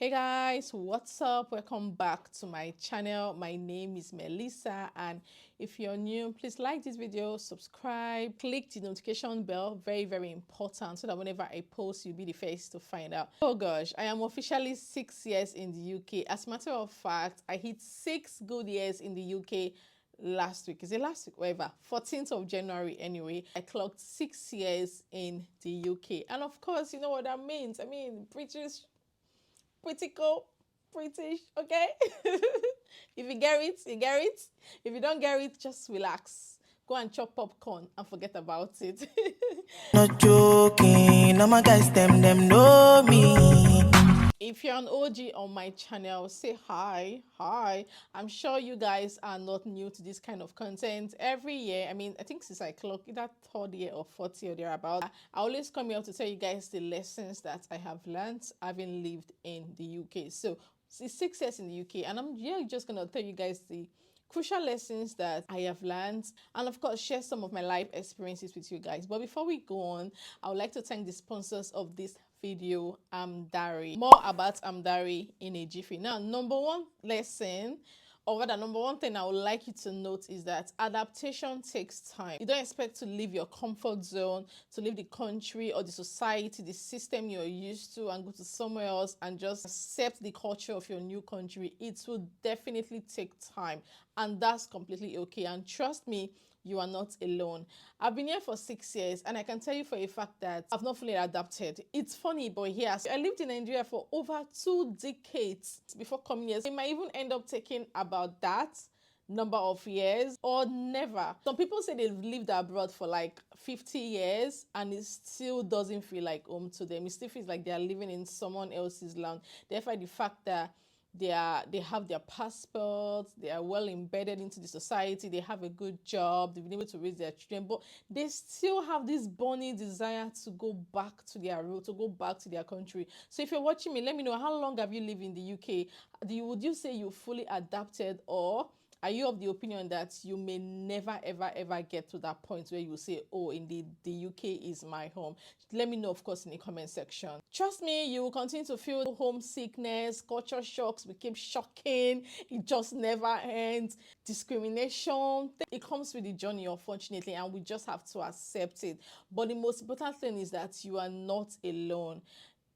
Hey guys, what's up? Welcome back to my channel. My name is Melissa, and if you're new, please like this video, subscribe, click the notification bell, very important, so that whenever I post, you'll be the first to find out. Oh gosh, I am officially 6 years in the UK. As a matter of fact, I hit 6 good years in the UK last week. Is it last week? Whatever. 14th of January anyway. I clocked 6 years in the UK. And of course, you know what that means. I mean, British, okay? If you get it, you get it. If you don't get it, just relax. Go and chop popcorn and forget about it. Not joking, all my guys, them know me. If you're an OG on my channel, say hi. I'm sure you guys are not new to this kind of content. Every year, I mean, I think since I clocked either third year or fourth year or thereabout, I always come here to tell you guys the lessons that I have learned having lived in the UK. So it's 6 years in the UK, and I'm here just gonna tell you guys the crucial lessons that I have learned, and of course share some of my life experiences with you guys. But before we go on, I would like to thank the sponsors of this video, AMDARI. More about AMDARI in a jiffy. Now, number one lesson, or rather number one thing I would like you to note, is that adaptation takes time. You don't expect to leave your comfort zone, to leave the country or the society, the system you're used to, and go to somewhere else and just accept the culture of your new country. It will definitely take time, and that's completely okay. And trust me, you are not alone. I've been here for 6 years, and I can tell you for a fact that I've not fully adapted. It's funny, but yes, I lived in Nigeria for over 2 decades before coming here. So it might even end up taking about that number of years or never. Some people say they've lived abroad for like 50 years and it still doesn't feel like home to them. It still feels like they're living in someone else's land. Therefore, the fact that they have their passports, they are well embedded into the society, they have a good job, they've been able to raise their children, but they still have this burning desire to go back to their root, to go back to their country. So if you're watching me, let me know, how long have you lived in the UK? Would you say you fully adapted, or are you of the opinion that you may never ever get to that point where you say, oh, indeed, the UK is my home? Let me know, of course, in the comment section. Trust me, you will continue to feel homesickness, culture shocks became shocking, it just never ends. Discrimination, it comes with the journey, unfortunately, and we just have to accept it. But the most important thing is that you are not alone.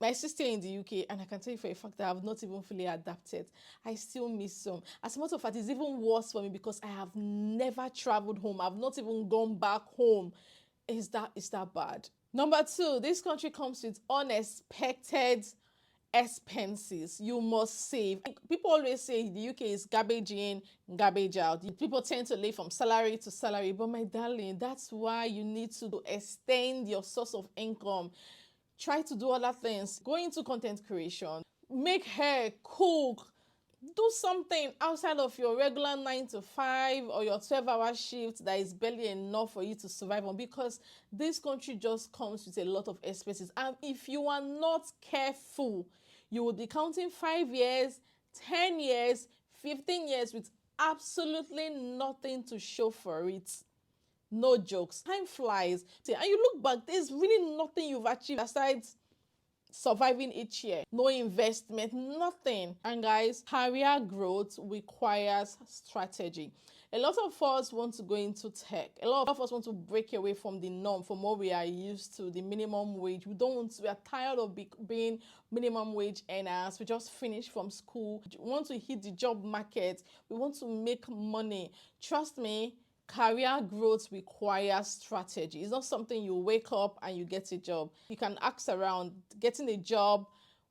My sister in the UK, and I can tell you for a fact that I have not even fully adapted. I still miss some. As a matter of fact, it's even worse for me because I have never traveled home. I've not even gone back home. Is that bad? Number two, this country comes with unexpected expenses. You must save. People always say the UK is garbage in, garbage out. People tend to live from salary to salary, but my darling, that's why you need to extend your source of income. Try to do other things. Go into content creation. Make hair, cook. Do something outside of your regular 9 to 5 or your 12-hour shift that is barely enough for you to survive on, because this country just comes with a lot of expenses. And if you are not careful, you will be counting 5 years, 10 years, 15 years with absolutely nothing to show for it. No jokes. Time flies. And you look back, there's really nothing you've achieved aside surviving each year. No investment, nothing. And guys, career growth requires strategy. A lot of us want to go into tech. A lot of us want to break away from the norm, from what we are used to, the minimum wage. We are tired of being minimum wage earners. We just finished from school. We want to hit the job market. We want to make money. Trust me, career growth requires strategy. It's not something you wake up and you get a job. You can ask around. Getting a job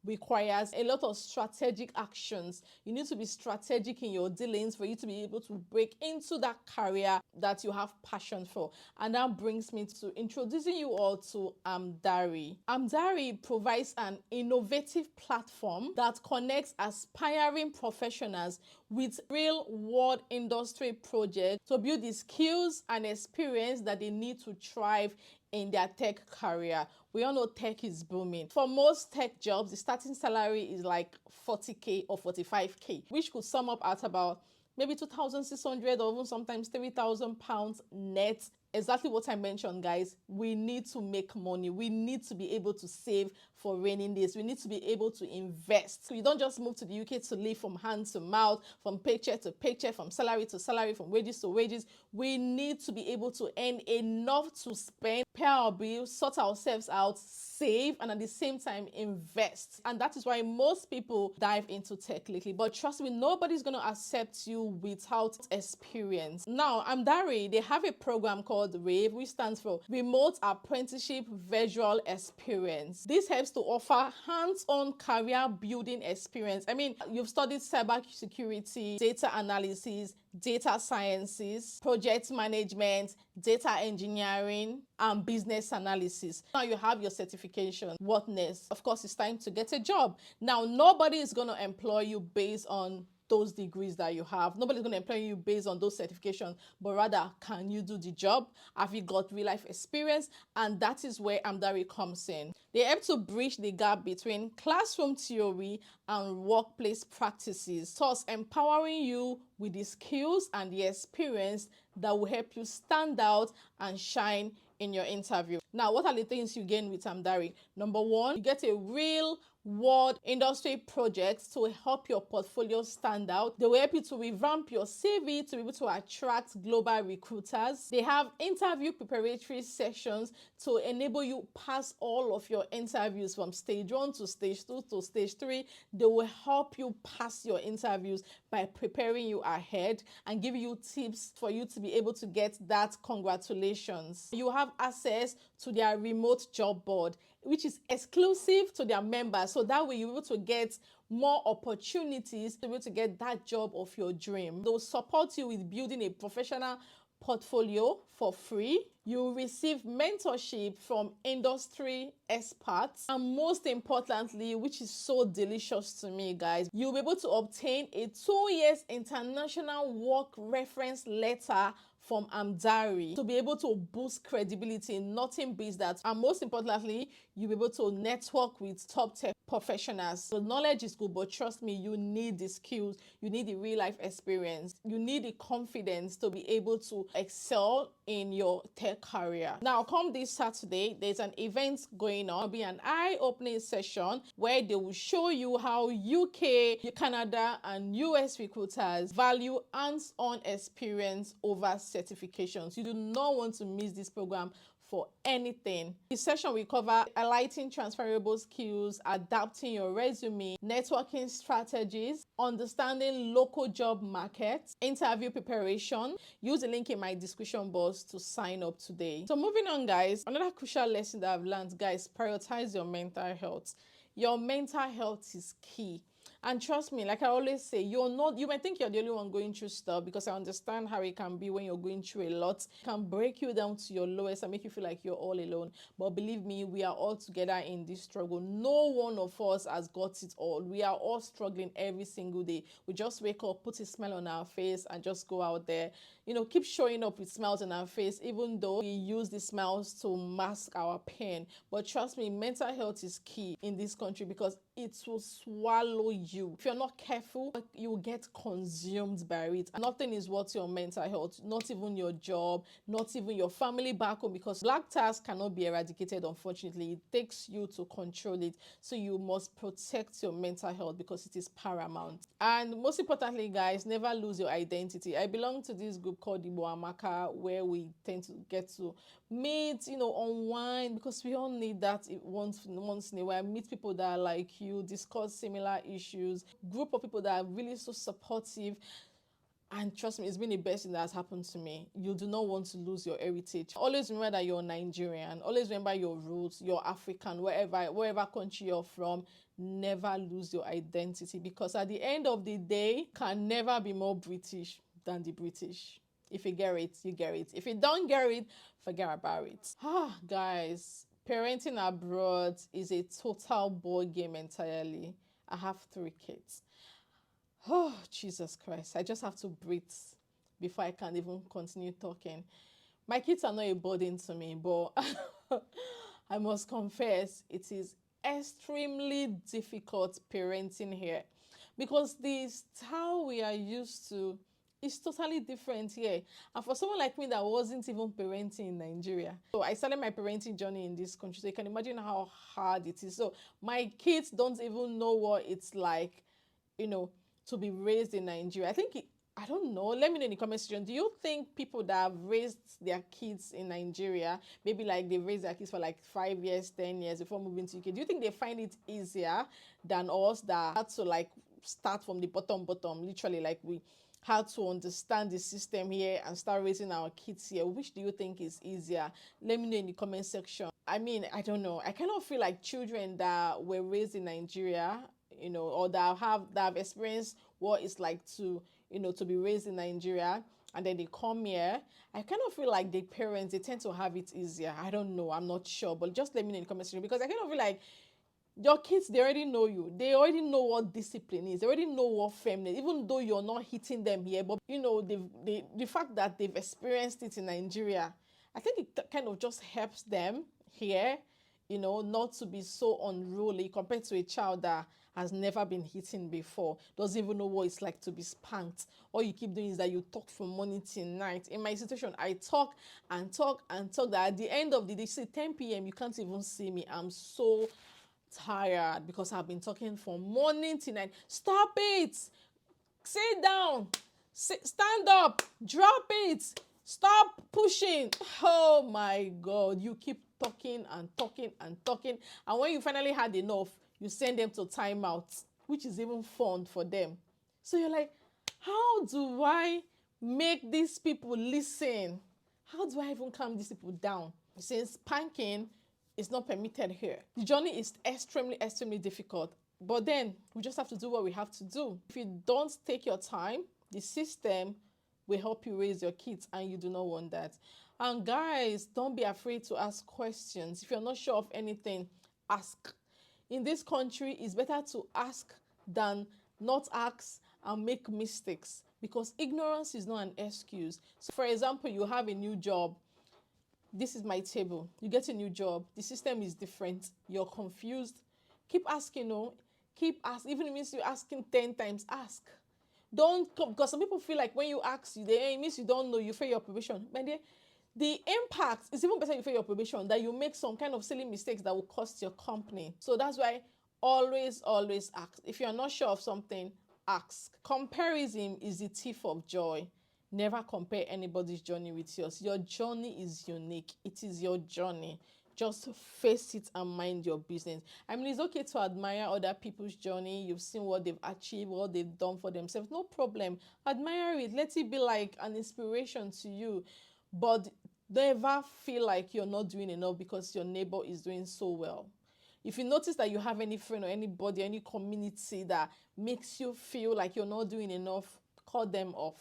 requires a lot of strategic actions. You need to be strategic in your dealings for you to be able to break into that career that you have passion for. And that brings me to introducing you all to AMDARI. AMDARI provides an innovative platform that connects aspiring professionals with real-world industry projects to build the skills and experience that they need to thrive in their tech career. We all know tech is booming. For most tech jobs, the starting salary is like 40K or 45K, which could sum up at about maybe 2,600 or even sometimes 3,000 pounds net. Exactly what I mentioned, guys. We need to make money. We need to be able to save for raining days. We need to be able to invest. So you don't just move to the UK to live from hand to mouth, from paycheck to paycheck, from salary to salary, from wages to wages. We need to be able to earn enough to spend, pay our bills, sort ourselves out, save, and at the same time invest. And that is why most people dive into tech lately. But trust me, nobody's going to accept you without experience. Now, AMDARI, they have a program called RAVE, which stands for Remote Apprenticeship Visual Experience. This helps to offer hands-on career building experience. I mean, you've studied cybersecurity, data analysis, data sciences, project management, data engineering, and business analysis. Now you have your certification. What next? Of course, it's time to get a job. Now, nobody is going to employ you based on those degrees that you have. Nobody's going to employ you based on those certifications, but rather, can you do the job? Have you got real life experience? And that is where AMDARI comes in. They help to bridge the gap between classroom theory and workplace practices, thus empowering you with the skills and the experience that will help you stand out and shine in your interview. Now, what are the things you gain with AMDARI? Number one, you get a real world industry projects to help your portfolio stand out. They will help you to revamp your CV to be able to attract global recruiters. They have interview preparatory sessions to enable you pass all of your interviews from stage 1 to stage 2 to stage 3. They will help you pass your interviews by preparing you ahead and give you tips for you to be able to get that congratulations. You have access to their remote job board, which is exclusive to their members. So that way you're able to get more opportunities to be able to get that job of your dream. They'll support you with building a professional portfolio for free. You receive mentorship from industry experts, and most importantly, which is so delicious to me, guys, you'll be able to obtain a 2-year international work reference letter from AMDARI to be able to boost credibility. Nothing beats that. And most importantly, you'll be able to network with top tech professionals. So knowledge is good, but trust me, you need the skills, you need the real life experience, you need the confidence to be able to excel in your tech career. Now, come this Saturday, there's an event going on. It'll be an eye-opening session where they will show you how UK, Canada, and US recruiters value hands-on experience over certifications. You do not want to miss this program for anything. This session will cover highlighting transferable skills, adapting your resume, networking strategies, understanding local job markets, interview preparation. Use the link in my description box to sign up today. So moving on, guys, another crucial lesson that I've learned, guys, prioritize your mental health. Your mental health is key. And trust me, like I always say, you might think you're the only one going through stuff, because I understand how it can be when you're going through a lot. It can break you down to your lowest and make you feel like you're all alone. But believe me, we are all together in this struggle. No one of us has got it all. We are all struggling every single day. We just wake up, put a smile on our face, and just go out there. Keep showing up with smiles on our face, even though we use the smiles to mask our pain. But trust me, mental health is key in this country, because it will swallow you. If you're not careful, you will get consumed by it. Nothing is worth your mental health, not even your job, not even your family back home, because black tax cannot be eradicated, unfortunately. It takes you to control it. So you must protect your mental health, because it is paramount. And most importantly, guys, never lose your identity. I belong to this group called the Boamaka, where we tend to get to meet, unwind, because we all need that once in a while. Meet people that are like you, discuss similar issues, group of people that are really so supportive. And trust me, it's been the best thing that has happened to me. You do not want to lose your heritage. Always remember that you're Nigerian. Always remember your roots, you're African, wherever country you're from. Never lose your identity, because at the end of the day, can never be more British than the British. If you get it, you get it. If you don't get it, forget about it. Guys, parenting abroad is a total ball game entirely. I have 3 kids. Oh, Jesus Christ. I just have to breathe before I can even continue talking. My kids are not a burden to me, but I must confess, it is extremely difficult parenting here, because the style we are used to It's totally different here. And for someone like me that wasn't even parenting in Nigeria, so I started my parenting journey in this country. So you can imagine how hard it is. So my kids don't even know what it's like, you know, to be raised in Nigeria. I don't know. Let me know in the comment section. Do you think people that have raised their kids in Nigeria, maybe like they raised their kids for like 5 years, 10 years before moving to UK, do you think they find it easier than us that had to like start from the bottom, literally like we had to understand the system here and start raising our kids here? Which do you think is easier? Let me know in the comment section. I mean, I don't know. I kind of feel like children that were raised in Nigeria, or that have experienced what it's like to, to be raised in Nigeria, and then they come here. I kind of feel like the parents, they tend to have it easier. I don't know. I'm not sure, but just let me know in the comment section, because I kind of feel like your kids, they already know you. They already know what discipline is. They already know what feminine, even though you're not hitting them here. But the fact that they've experienced it in Nigeria, I think it kind of just helps them here, not to be so unruly compared to a child that has never been hitting before, doesn't even know what it's like to be spanked. All you keep doing is that you talk from morning till night. In my situation, I talk and talk and talk that at the end of the day, say 10 p.m., you can't even see me. I'm so tired because I've been talking from morning till night. Stop it. Sit down. Stand up. Drop it. Stop pushing. Oh my God. You keep talking and talking and talking. And when you finally had enough, you send them to timeout, which is even fun for them. So you're like, how do I make these people listen? How do I even calm these people down? Since spanking is not permitted here, the journey is extremely difficult. But then we just have to do what we have to do. If you don't take your time, the system will help you raise your kids, and you do not want that. And guys, don't be afraid to ask questions. If you're not sure of anything, ask. In this country, it's better to ask than not ask and make mistakes, because ignorance is not an excuse. So for example, you have a new job. This is my table. You get a new job. The system is different. You're confused. Keep asking, no. Keep asking. Even if it means you're asking 10 times, ask. Don't come, because some people feel like when you ask, it means you don't know, you fail your probation. But the impact is even better you fail your probation, that you make some kind of silly mistakes that will cost your company. So that's why always ask. If you're not sure of something, ask. Comparison is the thief of joy. Never compare anybody's journey with yours. Your journey is unique. It is your journey. Just face it and mind your business. I mean, it's okay to admire other people's journey. You've seen what they've achieved, what they've done for themselves. No problem. Admire it. Let it be like an inspiration to you. But never feel like you're not doing enough because your neighbor is doing so well. If you notice that you have any friend or anybody, any community that makes you feel like you're not doing enough, cut them off.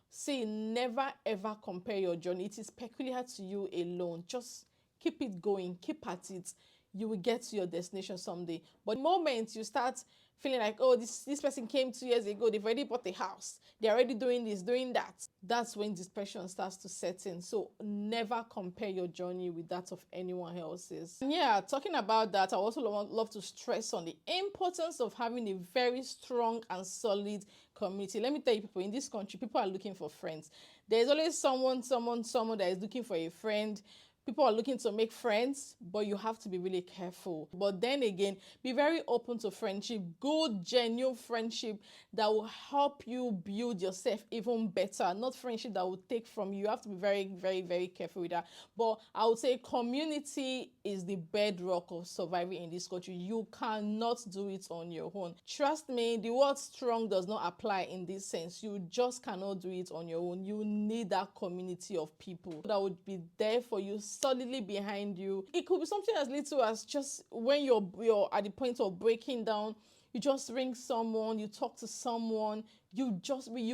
See, never ever compare your journey. It is peculiar to you alone. Just keep it going, keep at it. You will get to your destination someday. But the moment you start feeling like, oh, this person came 2 years ago, they've already bought a house, they're already doing this, doing that, that's when depression starts to set in. So never compare your journey with that of anyone else's. And yeah, talking about that, I also love to stress on the importance of having a very strong and solid community. Let me tell you, people in this country, people are looking for friends. There's always someone that is looking for a friend. People are looking to make friends, but you have to be really careful. But then again, be very open to friendship, good, genuine friendship that will help you build yourself even better. Not friendship that will take from you. You have to be very careful with that. But I would say community is the bedrock of surviving in this country. You cannot do it on your own. Trust me, the word strong does not apply in this sense. You just cannot do it on your own. You need that community of people that would be there for you, solidly behind you. It could be something as little as just when you're at the point of breaking down, you just ring someone, you talk to someone, you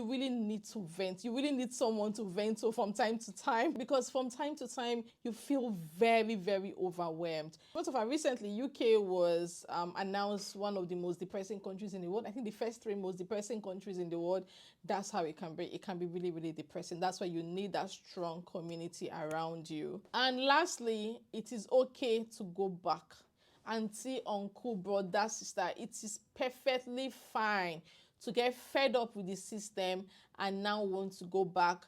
really need to vent. You really need someone to vent to from time to time, because from time to time you feel very overwhelmed. Recently, UK was announced one of the most depressing countries in the world. I think the first 3 most depressing countries in the world. That's how it can be. It can be really depressing. That's why you need that strong community around you. And lastly, it is okay to go back. Auntie, uncle, brother, sister, it is perfectly fine to get fed up with the system and now want to go back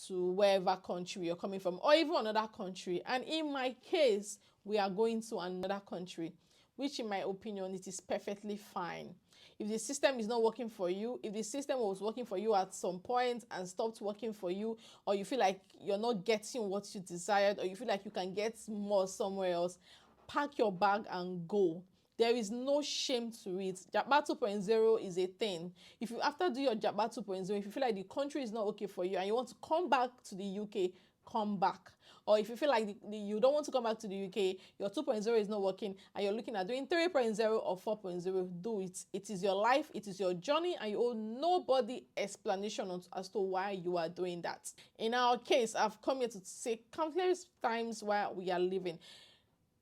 to wherever country you're coming from, or even another country. And in my case, we are going to another country, which in my opinion, it is perfectly fine. If the system is not working for you, if the system was working for you at some point and stopped working for you, or you feel like you're not getting what you desired, or you feel like you can get more somewhere else, pack your bag and go. There is no shame to it. Japa 2.0 is a thing. If you after do your Japa 2.0, if you feel like the country is not okay for you and you want to come back to the UK, come back. Or if you feel like you don't want to come back to the UK, your 2.0 is not working and you're looking at doing 3.0 or 4.0, do it. It is your life, it is your journey, and you owe nobody explanation as to why you are doing that. In our case, I've come here to say countless times why we are living.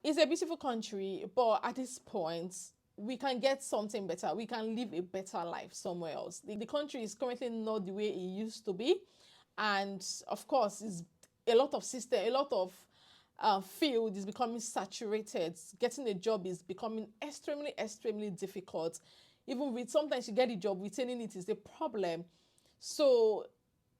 It's a beautiful country, but at this point, we can get something better. We can live a better life somewhere else. The country is currently not the way it used to be. And of course, it's a lot of system, a lot of field is becoming saturated. Getting a job is becoming extremely, extremely difficult. Even with sometimes you get a job, retaining it is a problem. So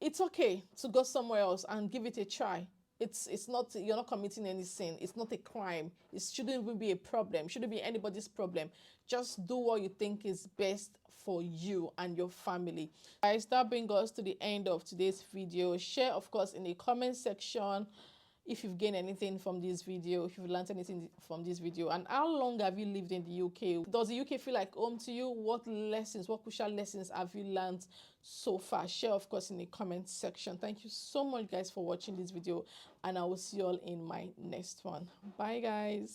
it's okay to go somewhere else and give it a try. It's not, you're not committing any sin. It's not a crime. It shouldn't even be a problem. It shouldn't be anybody's problem. Just do what you think is best for you and your family. Guys, that brings us to the end of today's video. Share, of course, in the comment section if you've gained anything from this video, if you've learned anything from this video, and how long have you lived in the UK? Does the UK feel like home to you? What lessons, what crucial lessons have you learned so far? Share, of course, in the comment section. Thank you so much, guys, for watching this video, and I will see you all in my next one. Bye, guys.